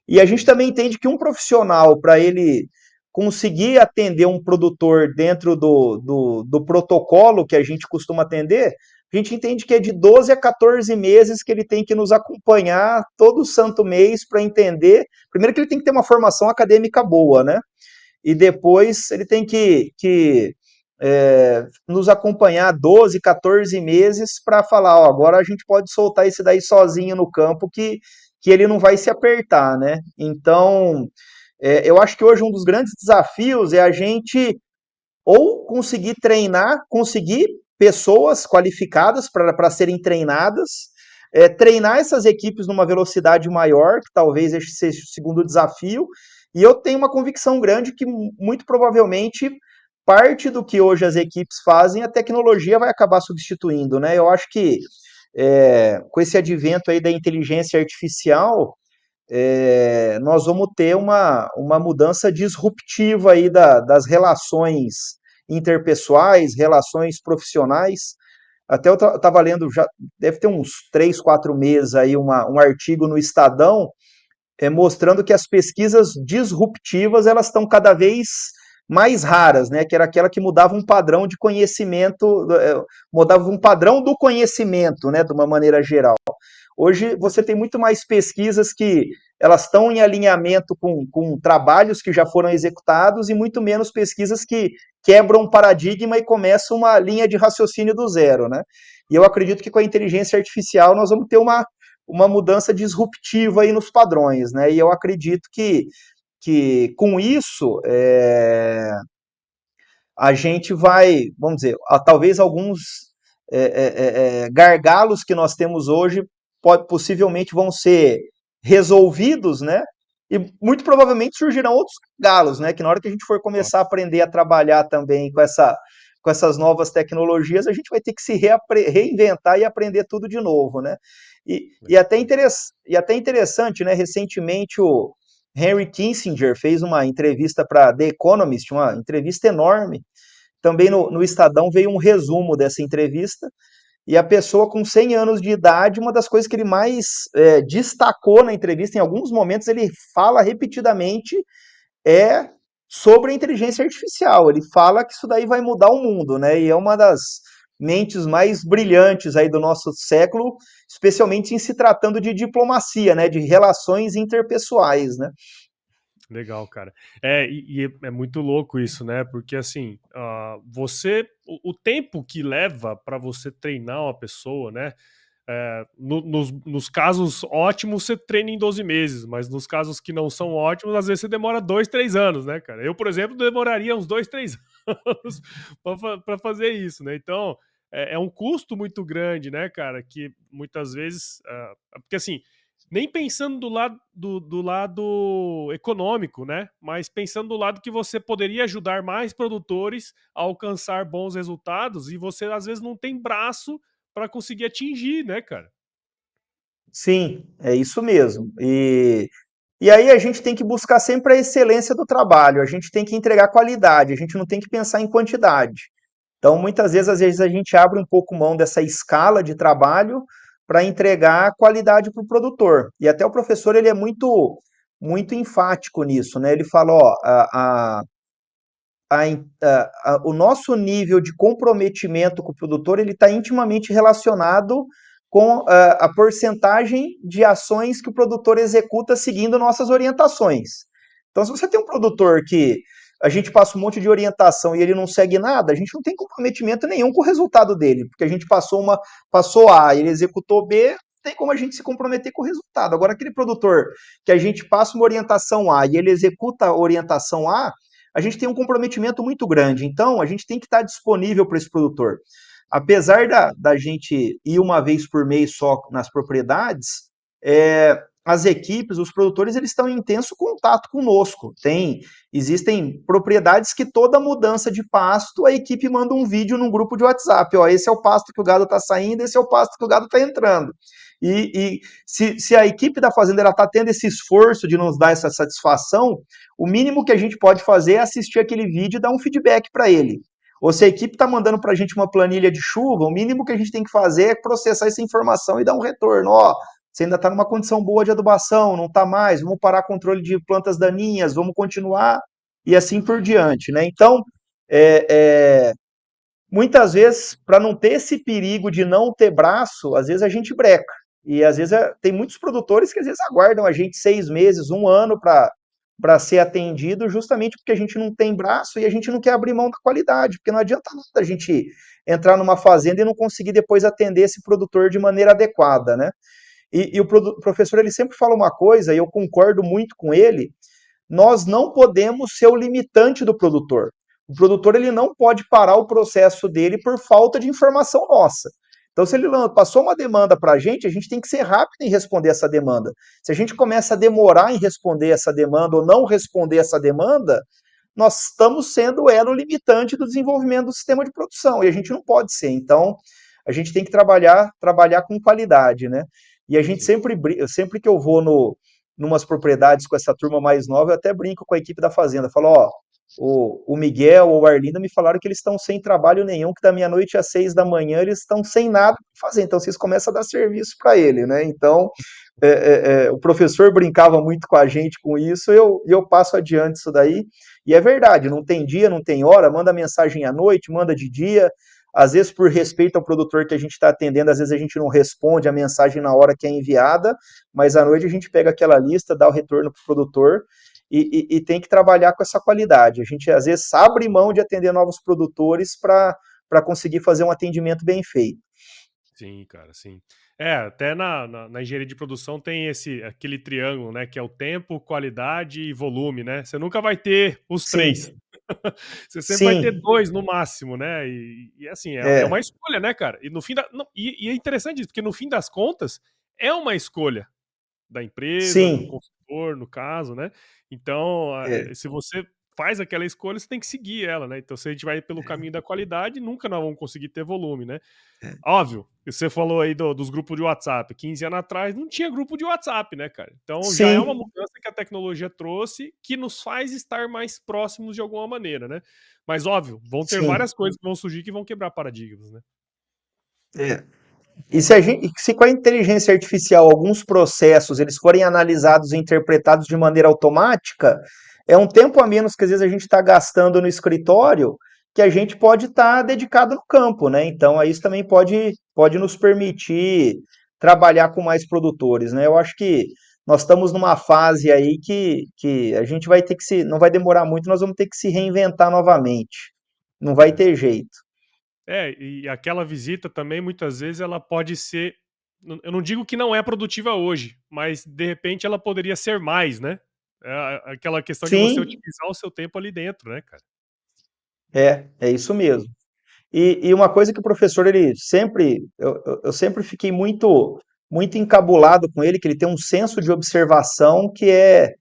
E a gente também entende que um profissional, para ele conseguir atender um produtor dentro do protocolo que a gente costuma atender, a gente entende que é de 12 a 14 meses que ele tem que nos acompanhar todo santo mês para entender. Primeiro que ele tem que ter uma formação acadêmica boa, né? E depois ele tem que nos acompanhar 12, 14 meses para falar, ó, agora a gente pode soltar esse daí sozinho no campo que ele não vai se apertar, né? Então, eu acho que hoje um dos grandes desafios é a gente ou conseguir treinar, conseguir pessoas qualificadas para serem treinadas, treinar essas equipes numa velocidade maior, que talvez esse seja o segundo desafio, e eu tenho uma convicção grande que muito provavelmente parte do que hoje as equipes fazem, a tecnologia vai acabar substituindo, né? Eu acho que com esse advento aí da inteligência artificial, nós vamos ter uma mudança disruptiva aí das relações interpessoais, relações profissionais. Até eu estava lendo, já deve ter uns 3, 4 meses aí, um artigo no Estadão mostrando que as pesquisas disruptivas elas estão cada vez mais raras, né? Que era aquela que mudava um padrão de conhecimento, mudava um padrão do conhecimento, né? De uma maneira geral. Hoje você tem muito mais pesquisas que elas estão em alinhamento com trabalhos que já foram executados e muito menos pesquisas que quebram um paradigma e começam uma linha de raciocínio do zero, né? E eu acredito que com a inteligência artificial nós vamos ter uma mudança disruptiva aí nos padrões, né? E eu acredito que com isso a gente vai, vamos dizer, talvez alguns gargalos que nós temos hoje possivelmente vão ser resolvidos, né? E muito provavelmente surgirão outros gargalos, né? Que na hora que a gente for Ó, começar a aprender a trabalhar também com essas novas tecnologias, a gente vai ter que se reinventar e aprender tudo de novo, né? legal. E até interessante, né? Recentemente o Henry Kissinger fez uma entrevista para The Economist, uma entrevista enorme. Também no Estadão veio um resumo dessa entrevista, e a pessoa com 100 anos de idade, uma das coisas que ele mais destacou na entrevista, em alguns momentos ele fala repetidamente, é sobre a inteligência artificial. Ele fala que isso daí vai mudar o mundo, né? E é uma das mentes mais brilhantes aí do nosso século, especialmente em se tratando de diplomacia, né? De relações interpessoais, né? Legal, cara. E é muito louco isso, né? Porque assim, o tempo que leva para você treinar uma pessoa, né? Nos casos ótimos, você treina em 12 meses, mas nos casos que não são ótimos, às vezes você demora 2, 3 anos, né, cara? Eu, por exemplo, demoraria uns 2, 3 anos para fazer isso, né? Então, é um custo muito grande, né, cara? Que muitas vezes. Porque assim, nem pensando do lado econômico, né? Mas pensando do lado que você poderia ajudar mais produtores a alcançar bons resultados e você às vezes não tem braço para conseguir atingir, né, cara? Sim, é isso mesmo. E aí a gente tem que buscar sempre a excelência do trabalho, a gente tem que entregar qualidade, a gente não tem que pensar em quantidade. Então, muitas vezes, às vezes, a gente abre um pouco mão dessa escala de trabalho para entregar qualidade para o produtor. E até o professor ele é muito enfático nisso, né? Ele fala, ó, o nosso nível de comprometimento com o produtor ele está intimamente relacionado com a porcentagem de ações que o produtor executa seguindo nossas orientações. Então, se você tem um produtor que a gente passa um monte de orientação e ele não segue nada, a gente não tem comprometimento nenhum com o resultado dele, porque a gente passou A, ele executou B, não tem como a gente se comprometer com o resultado. Agora, aquele produtor que a gente passa uma orientação A e ele executa a orientação A gente tem um comprometimento muito grande. Então, a gente tem que estar disponível para esse produtor. Apesar da gente ir uma vez por mês só nas propriedades, as equipes, os produtores, eles estão em intenso contato conosco. Existem propriedades que toda mudança de pasto, a equipe manda um vídeo num grupo de WhatsApp. Ó, esse é o pasto que o gado está saindo, esse é o pasto que o gado está entrando. E se a equipe da fazenda está tendo esse esforço de nos dar essa satisfação, o mínimo que a gente pode fazer é assistir aquele vídeo e dar um feedback para ele. Ou se a equipe está mandando para a gente uma planilha de chuva, o mínimo que a gente tem que fazer é processar essa informação e dar um retorno. Ó, você ainda está numa condição boa de adubação, não está mais, vamos parar controle de plantas daninhas, vamos continuar e assim por diante, né? Então, é, é, muitas vezes, para não ter esse perigo de não ter braço, às vezes a gente breca. E às vezes tem muitos produtores que às vezes aguardam a gente 6 meses, um ano para ser atendido, justamente porque a gente não tem braço e a gente não quer abrir mão da qualidade, porque não adianta nada a gente entrar numa fazenda e não conseguir depois atender esse produtor de maneira adequada, né? E o professor ele sempre fala uma coisa, e eu concordo muito com ele, nós não podemos ser o limitante do produtor. O produtor ele não pode parar o processo dele por falta de informação nossa. Então, se ele passou uma demanda para a gente tem que ser rápido em responder essa demanda. Se a gente começa a demorar em responder essa demanda ou não responder essa demanda, nós estamos sendo o elo limitante do desenvolvimento do sistema de produção e a gente não pode ser. Então, a gente tem que trabalhar com qualidade, né? E a gente Sim. sempre que eu vou numas propriedades com essa turma mais nova, eu até brinco com a equipe da fazenda, falo, ó, o Miguel ou o Arlindo me falaram que eles estão sem trabalho nenhum, que da meia-noite às 6 da manhã eles estão sem nada para fazer, então vocês começam a dar serviço para ele, né? Então, o professor brincava muito com a gente com isso, e eu passo adiante isso daí, e é verdade, não tem dia, não tem hora, manda mensagem à noite, manda de dia, às vezes por respeito ao produtor que a gente está atendendo, às vezes a gente não responde a mensagem na hora que é enviada, mas à noite a gente pega aquela lista, dá o retorno para o produtor e tem que trabalhar com essa qualidade. A gente às vezes abre mão de atender novos produtores para conseguir fazer um atendimento bem feito. Sim, cara, sim. Até na engenharia de produção tem aquele triângulo, né? Que é o tempo, qualidade e volume, né? Você nunca vai ter os Sim, três. Você sempre vai ter Sim, dois no máximo, né? E assim, é é, uma escolha, né, cara? E no fim da. Não, e é interessante isso, porque no fim das contas, é uma escolha da empresa, do sim, consultor, no caso, né? Então, é, se você faz aquela escolha, você tem que seguir ela, né? Então, se a gente vai pelo caminho da qualidade, nunca nós vamos conseguir ter volume, né? Óbvio, você falou aí dos grupos de WhatsApp. 15 anos atrás não tinha grupo de WhatsApp, né, cara? Então já é uma sim, mudança que a tecnologia trouxe que nos faz estar mais próximos de alguma maneira, né? Mas óbvio, vão ter sim. várias coisas que vão surgir que vão quebrar paradigmas, né? É. E se com a inteligência artificial alguns processos eles forem analisados e interpretados de maneira automática, é um tempo a menos que às vezes a gente está gastando no escritório que a gente pode estar dedicado no campo, né? Então, aí isso também pode nos permitir trabalhar com mais produtores, né? Eu acho que nós estamos numa fase aí que a gente vai ter que se, não vai demorar muito, nós vamos ter que se reinventar novamente. Não vai É. ter jeito. E aquela visita também, muitas vezes, ela pode ser. Eu não digo que não é produtiva hoje, mas de repente ela poderia ser mais, né? Aquela questão de você Sim, otimizar o seu tempo ali dentro, né, cara? é isso mesmo. E uma coisa que o professor, ele sempre, eu sempre fiquei muito encabulado com ele, que ele tem um senso de observação que é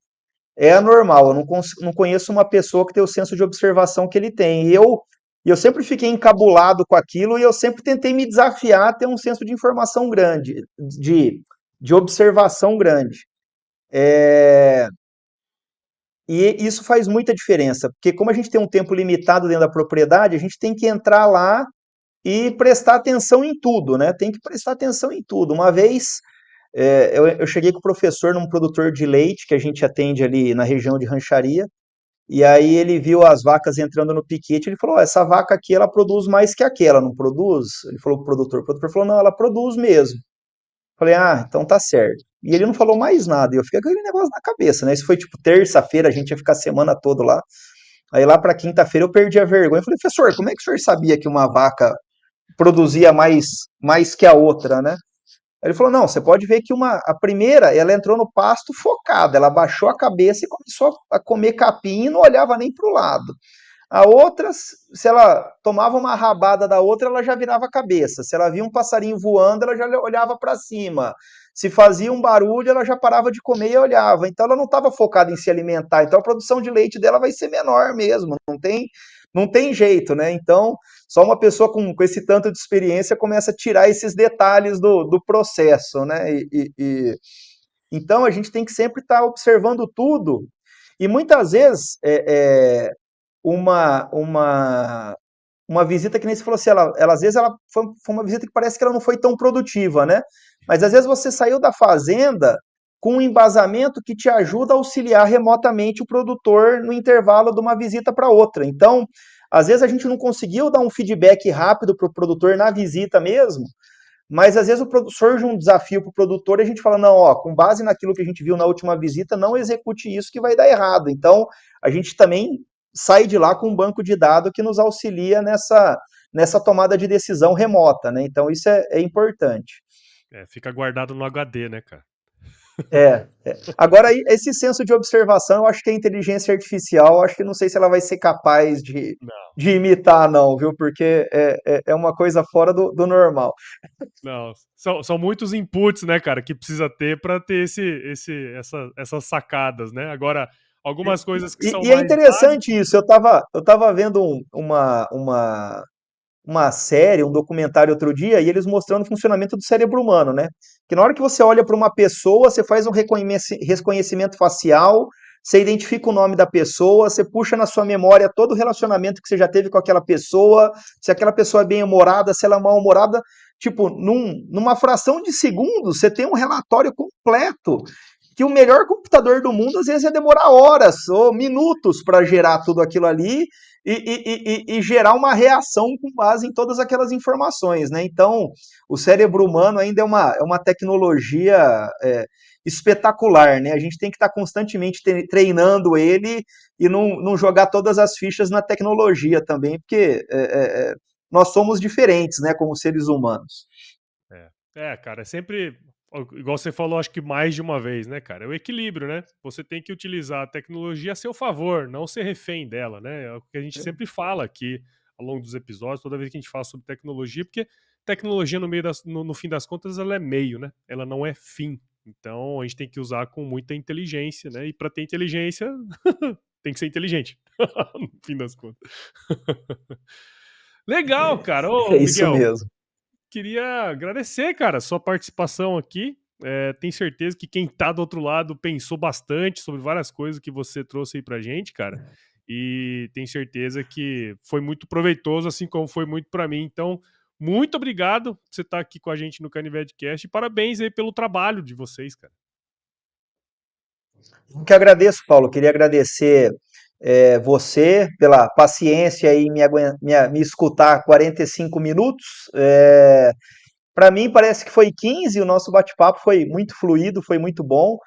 anormal. Eu não conheço uma pessoa que tem o senso de observação que ele tem. E eu sempre fiquei encabulado com aquilo e eu sempre tentei me desafiar a ter um senso de informação grande, de observação grande. É, e isso faz muita diferença, porque como a gente tem um tempo limitado dentro da propriedade, a gente tem que entrar lá e prestar atenção em tudo, né? Tem que prestar atenção em tudo. Uma vez eu cheguei com o professor num produtor de leite que a gente atende ali na região de Rancharia, e aí ele viu as vacas entrando no piquete, ele falou, oh, essa vaca aqui ela produz mais que aquela, não produz? Ele falou pro produtor, o produtor falou, não, ela produz mesmo. Falei, ah, então tá certo. E ele não falou mais nada, e eu fiquei com aquele negócio na cabeça, né? Isso foi tipo terça-feira, a gente ia ficar a semana toda lá. Aí lá pra quinta-feira eu perdi a vergonha. Eu falei, professor, como é que o senhor sabia que uma vaca produzia mais que a outra, né? Ele falou, não, você pode ver que a primeira, ela entrou no pasto focada, ela baixou a cabeça e começou a comer capim e não olhava nem para o lado. A outra, se ela tomava uma rabada da outra, ela já virava a cabeça. Se ela via um passarinho voando, ela já olhava para cima. Se fazia um barulho, ela já parava de comer e olhava. Então ela não estava focada em se alimentar. Então a produção de leite dela vai ser menor mesmo. Não tem jeito, né? Então só uma pessoa com esse tanto de experiência começa a tirar esses detalhes do processo, né? Então a gente tem que sempre estar observando tudo. E muitas vezes uma, uma, uma visita que nem você falou assim, ela às vezes ela foi uma visita que parece que ela não foi tão produtiva, né? Mas às vezes você saiu da fazenda com um embasamento que te ajuda a auxiliar remotamente o produtor no intervalo de uma visita para outra. Então, às vezes a gente não conseguiu dar um feedback rápido para o produtor na visita mesmo, mas às vezes surge um desafio para o produtor e a gente fala, não, ó, com base naquilo que a gente viu na última visita, não execute isso que vai dar errado. Então, a gente também sai de lá com um banco de dados que nos auxilia nessa tomada de decisão remota, né? Então, isso é importante. Fica guardado no HD, né, cara? Agora, esse senso de observação, eu acho que a inteligência artificial, eu acho que não sei se ela vai ser capaz de, Não, de imitar, não, viu? Porque é uma coisa fora do normal. não. São muitos inputs, né, cara, que precisa ter para ter essas sacadas, né? Agora, algumas coisas que são E é mais interessante básicas. isso. Eu tava vendo uma série, um documentário outro dia, e eles mostrando o funcionamento do cérebro humano, né? Que na hora que você olha para uma pessoa, você faz um reconhecimento facial, você identifica o nome da pessoa, você puxa na sua memória todo o relacionamento que você já teve com aquela pessoa, se aquela pessoa é bem-humorada, se ela é mal-humorada. Tipo, numa fração de segundos, você tem um relatório completo que o melhor computador do mundo às vezes ia demorar horas ou minutos para gerar tudo aquilo ali e gerar uma reação com base em todas aquelas informações, né? Então, o cérebro humano ainda é uma tecnologia espetacular, né? A gente tem que estar constantemente treinando ele e não jogar todas as fichas na tecnologia também, porque nós somos diferentes, né, como seres humanos. Cara, é sempre. igual você falou, acho que mais de uma vez, né, cara? É o equilíbrio, né? Você tem que utilizar a tecnologia a seu favor, não ser refém dela, né? É o que a gente sempre fala aqui ao longo dos episódios, toda vez que a gente fala sobre tecnologia, porque tecnologia, no fim das contas, ela é meio, né? Ela não é fim. Então, a gente tem que usar com muita inteligência, né? E para ter inteligência, tem que ser inteligente, no fim das contas. Legal, cara. Ô, É isso Miguel, mesmo. queria agradecer, cara, sua participação aqui. Tenho certeza que quem tá do outro lado pensou bastante sobre várias coisas que você trouxe aí pra gente, cara. E tenho certeza que foi muito proveitoso, assim como foi muito pra mim. Então, muito obrigado por você estar aqui com a gente no CanivedCast e parabéns aí pelo trabalho de vocês, cara. Eu que agradeço, Paulo. Queria agradecer você pela paciência e me escutar 45 minutos. Para mim, parece que foi 15. O nosso bate-papo foi muito fluido, foi muito bom.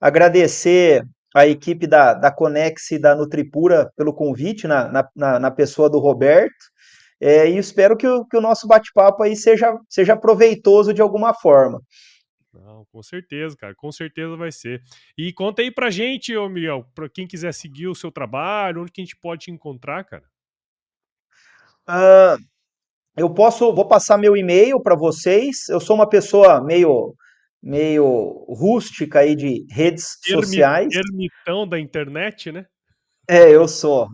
Agradecer a equipe da Conex e da Nutripura pelo convite, na pessoa do Roberto. E espero que o nosso bate-papo aí seja proveitoso de alguma forma. Não, com certeza, cara, com certeza vai ser. E conta aí pra gente, ô Miguel, pra quem quiser seguir o seu trabalho, onde que a gente pode te encontrar, cara? Ah, vou passar meu e-mail para vocês. Eu sou uma pessoa meio rústica aí de redes sociais. Ermitão da internet, né? Eu sou.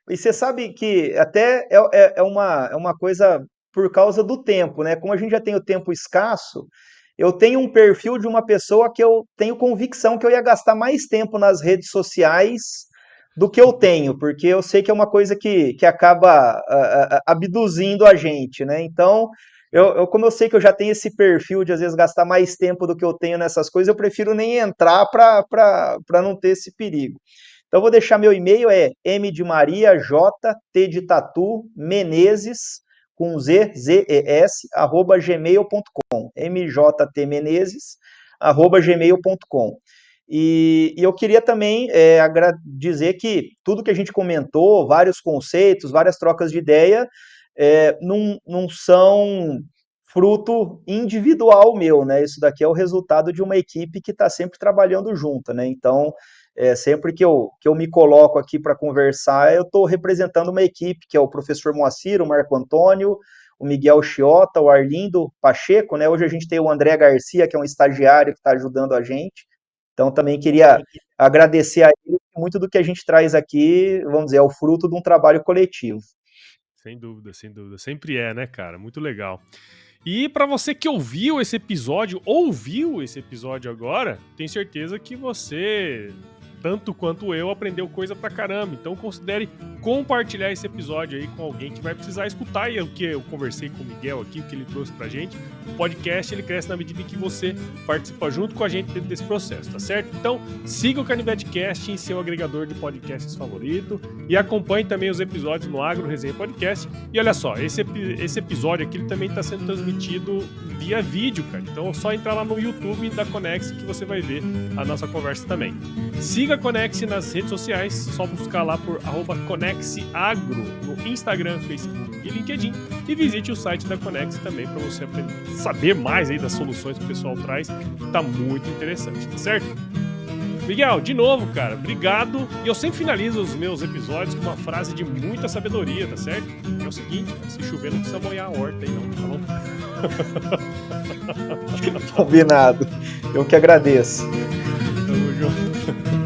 E você sabe que até é uma coisa por causa do tempo, né? Como a gente já tem o tempo escasso, eu tenho um perfil de uma pessoa que eu tenho convicção que eu ia gastar mais tempo nas redes sociais do que eu tenho, porque eu sei que é uma coisa que acaba abduzindo a gente, né? Então, como eu sei que eu já tenho esse perfil de às vezes gastar mais tempo do que eu tenho nessas coisas, eu prefiro nem entrar para não ter esse perigo. Então, vou deixar meu e-mail, M de Maria, J, T de Tatu, Menezes, com Z-E-S, @gmail.com. MJT @gmail.com. E eu queria também dizer que tudo que a gente comentou, vários conceitos, várias trocas de ideia, não são fruto individual meu, né? Isso daqui é o resultado de uma equipe que está sempre trabalhando junto, né? Então, sempre que eu me coloco aqui para conversar, eu estou representando uma equipe, que é o professor Moacir, o Marco Antônio, o Miguel Chiota, o Arlindo Pacheco, né? Hoje a gente tem o André Garcia, que é um estagiário que está ajudando a gente. Então, também queria agradecer a ele. Muito do que a gente traz aqui, vamos dizer, é o fruto de um trabalho coletivo. Sem dúvida, sem dúvida. Sempre é, né, cara? Muito legal. E para você que ouviu esse episódio agora, tenho certeza que você, tanto quanto eu, aprendeu coisa pra caramba. Então considere compartilhar esse episódio aí com alguém que vai precisar escutar o que eu conversei com o Miguel aqui, o que ele trouxe pra gente. O podcast, ele cresce na medida em que você participa junto com a gente dentro desse processo, tá certo? Então, siga o CanivetCast em seu agregador de podcasts favorito e acompanhe também os episódios no Agro Resenha Podcast. E olha só, esse episódio aqui ele também está sendo transmitido via vídeo, cara. Então é só entrar lá no YouTube da Conex que você vai ver a nossa conversa também. Siga a Conex nas redes sociais, só buscar lá por @ConexAgro no Instagram, Facebook e LinkedIn. E visite o site da Conex também para você saber mais aí das soluções que o pessoal traz. Tá muito interessante, tá certo? Miguel, de novo, cara, obrigado. E eu sempre finalizo os meus episódios com uma frase de muita sabedoria, tá certo? É o seguinte, se chover não precisa molhar a horta aí não, tá bom? Combinado. Eu que agradeço. Tamo junto.